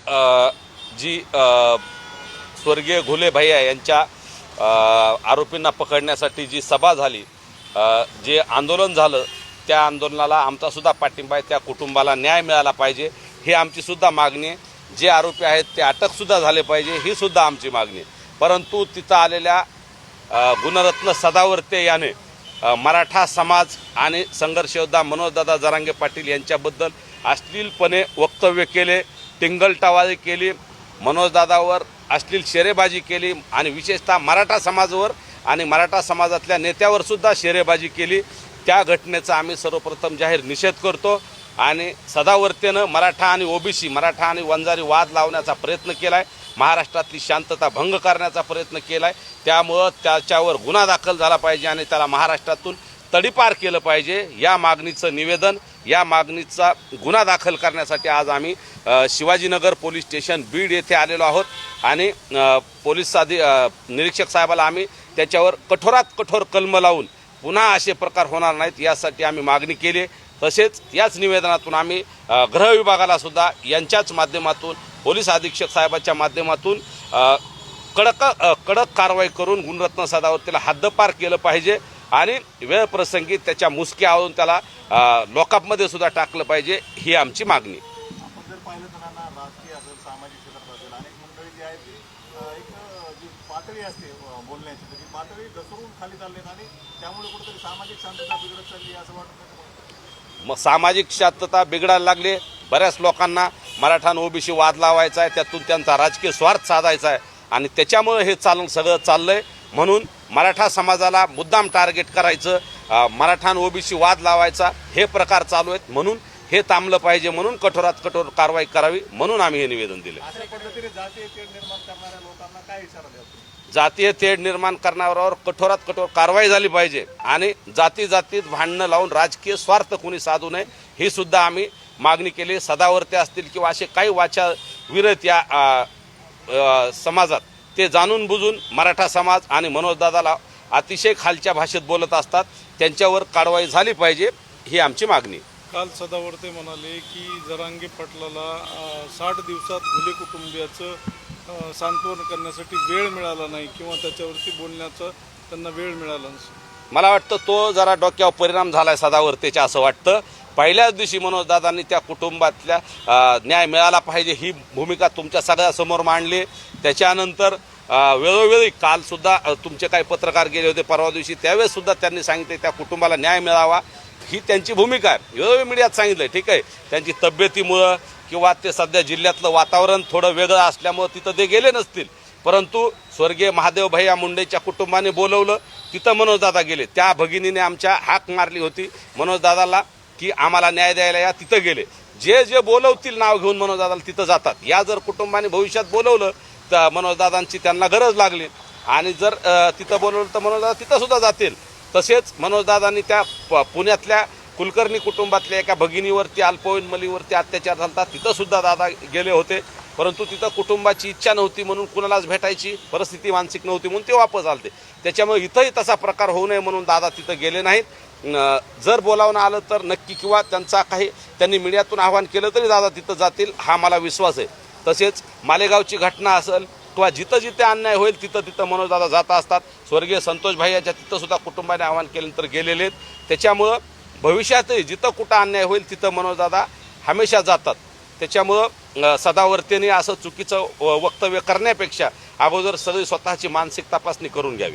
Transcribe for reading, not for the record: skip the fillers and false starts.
जी स्वर्गीय घुले भैया यांच्या आरोपींना पकडण्यासाठी जी सभा झाली, जे आंदोलन झालं, त्या आंदोलनाला आमचा सुद्धा पाठिंबा आहे। त्या कुटुंबाला न्याय मिळाला पाहिजे ही आमची सुद्धा मागणी आहे। जे आरोपी आहेत ते अटकसुद्धा झाले पाहिजे ही सुद्धा आमची मागणी आहे। परंतु तिथं आलेल्या गुणरत्न सदावर्ते याने मराठा समाज आणि संघर्ष योद्धा मनोजदादा जरांगे पाटील यांच्याबद्दल अश्लीलपणे वक्तव्य केले, टिंगलटावाळी केली, मनोजदादावर अश्लील शेरेबाजी केली आणि विशेषतः मराठा समाजावर आणि मराठा समाजातल्या नेत्यावर सुद्धा शेरेबाजी केली। त्या घटनेचा आम्ही सर्वप्रथम जाहीर निषेध करतो आणि सदावर्तेनं मराठा आणि ओबीसी, मराठा आणि वंजारी वाद लावण्याचा प्रयत्न केलाय, महाराष्ट्रातली शांतता भंग करण्याचा प्रयत्न केलाय। त्यामुळे त्याच्यावर गुन्हा दाखल झाला पाहिजे आणि त्याला महाराष्ट्रातून तडीपार केलं पाहिजे। या मागणीचं निवेदन, या मागणीचा गुन्हा दाखल करण्यासाठी आज आम्ही शिवाजीनगर पोलीस स्टेशन बीड येथे आलेलो आहोत आणि पोलीस निरीक्षक साहेबाला आम्ही त्याच्यावर कठोरात कठोर कलम लावून पुन्हा असे प्रकार होणार नाहीत यासाठी आम्ही मागणी केली। तसेच याच निवेदनातून आम्ही गृह विभागाला सुद्धा यांच्याच माध्यमातून पोलीस अधीक्षक साहेबांच्या माध्यमातून कडक कारवाई करून गुणरत्न सदावर्तेला हद्दपार केलं पाहिजे आणि वेळ प्रसंगी त्याच्या मुसक्या आवळून त्याला लॉकअपमध्ये सुद्धा टाकलं पाहिजे ही आमची मागणी। आपण जर पाहिलं तर राजकीय असेल, सामाजिक क्षेत्रात असेल, अनेक मंडळी जी आहेत एक जी पातळी असते बोलण्याची ती पातळी घसरून खाली चालली आणि त्यामुळे कुठेतरी सामाजिक शांतता बिघडत चालली असं वाटतं। मग सामाजिक शांतता बिघडायला लागली। बऱ्याच लोकांना मराठा आणि ओबीसी वाद लावायचा आहे, त्यातून त्यांचा राजकीय स्वार्थ साधायचा आहे आणि त्याच्यामुळे हे सगळं चाललंय। म्हणून मराठा समाजाला मुद्दाम टार्गेट करायचं, मराठा आणि ओबीसी वाद लावायचा हे प्रकार चालू आहेत। म्हणून हे थांबलं पाहिजे, म्हणून कठोरात कठोर कारवाई करावी म्हणून आम्ही हे निवेदन दिले। अशा पद्धतीने जातीय तेढ निर्माण करणाऱ्या लोकांना काय इशारा द्याल? जातीय तेढ निर्माण करणाऱ्यावर कठोरात कठोर कारवाई झाली पाहिजे आणि जातीत भांडणं लावून राजकीय स्वार्थ कोणी साधू नये ही सुद्धा आम्ही मागणी केली। सदावर्ते असतील किंवा असे काही वाचा विरत या समाजात ते जाणून बुजून मराठा समाज आणि मनोजदादाला अतिशय खालच्या भाषेत बोलत असतात, त्यांच्यावर कारवाई झाली पाहिजे ही आमची मागणी। काल सदावर्ते म्हणाले की जरांगे पाटलाला 60 दिवसात घुले कुटुंबियाचं सांत्वन करण्यासाठी वेळ मिळाला नाही किंवा त्याच्यावरती बोलण्याचा त्यांना वेळ मिळाला नसेल। मला वाटतं तो जरा डोक्यावर परिणाम झालाय सदावर्तेच्या असं वाटतं। पहिल्याच दिवशी मनोजदादांनी त्या कुटुंबातल्या न्याय मिळाला पाहिजे ही भूमिका तुमच्या सगळ्यासमोर मांडली। त्याच्यानंतर वेळोवेळी कालसुद्धा तुमचे काही पत्रकार गेले होते परवा दिवशी, त्यावेळेस सुद्धा त्यांनी सांगितले त्या कुटुंबाला न्याय मिळावा ही त्यांची भूमिका आहे। वेळोवेळी मीडियात सांगितलं, ठीक आहे, त्यांची तब्येतीमुळं किंवा ते सध्या जिल्ह्यातलं वातावरण थोडं वेगळं असल्यामुळं तिथं ते गेले नसतील, परंतु स्वर्गीय महादेव भैया मुंडेच्या कुटुंबाने बोलवलं, तिथं मनोजदादा गेले। त्या भगिनीने आमच्या हाक मारली होती मनोजदादाला की आम्हाला न्याय द्यायला या, तिथं गेले। जे बोलवतील नाव घेऊन मनोजदादाला तिथं जातात। या जर कुटुंबाने भविष्यात बोलवलं तर मनोजदादांची त्यांना गरज लागली आणि जर तिथं बोलवलं तर मनोजदादा तिथं सुद्धा जातील। तसेच मनोजदादांनी त्या पुण्यातल्या कुलकर्णी कुटुंबातल्या एका भगिनीवरती अल्पवयीन मुलीवरती अत्याचार झाला, तिथं सुद्धा दादा गेले होते, परंतु तिथं कुटुंबाची इच्छा नव्हती म्हणून कुणालाच भेटायची परिस्थिती मानसिक नव्हती म्हणून ते वापस आलते। त्याच्यामुळे इथंही तसा प्रकार होऊ नये म्हणून दादा तिथं गेले नाहीत। जर बोलावणं आलं तर नक्की किंवा त्यांनी मीडियातून आवाहन केलं तरी दादा तिथं जातील हा मला विश्वास आहे। तसेच मालेगावची घटना असेल किंवा जिथं अन्याय होईल तिथं मनोजदादा जात असतात। स्वर्गीय संतोष भाईच्या तिथं सुद्धा कुटुंबाने आवाहन केल्यानंतर गेलेले आहेत। त्याच्यामुळं भविष्यातही जिथं कुठं अन्याय होईल तिथं मनोजदादा हमेशा जातात। त्याच्यामुळं सदावर्तेने असं चुकीचं वक्तव्य करण्यापेक्षा अगोदर सगळी स्वतःची मानसिक तपासणी करून घ्यावी।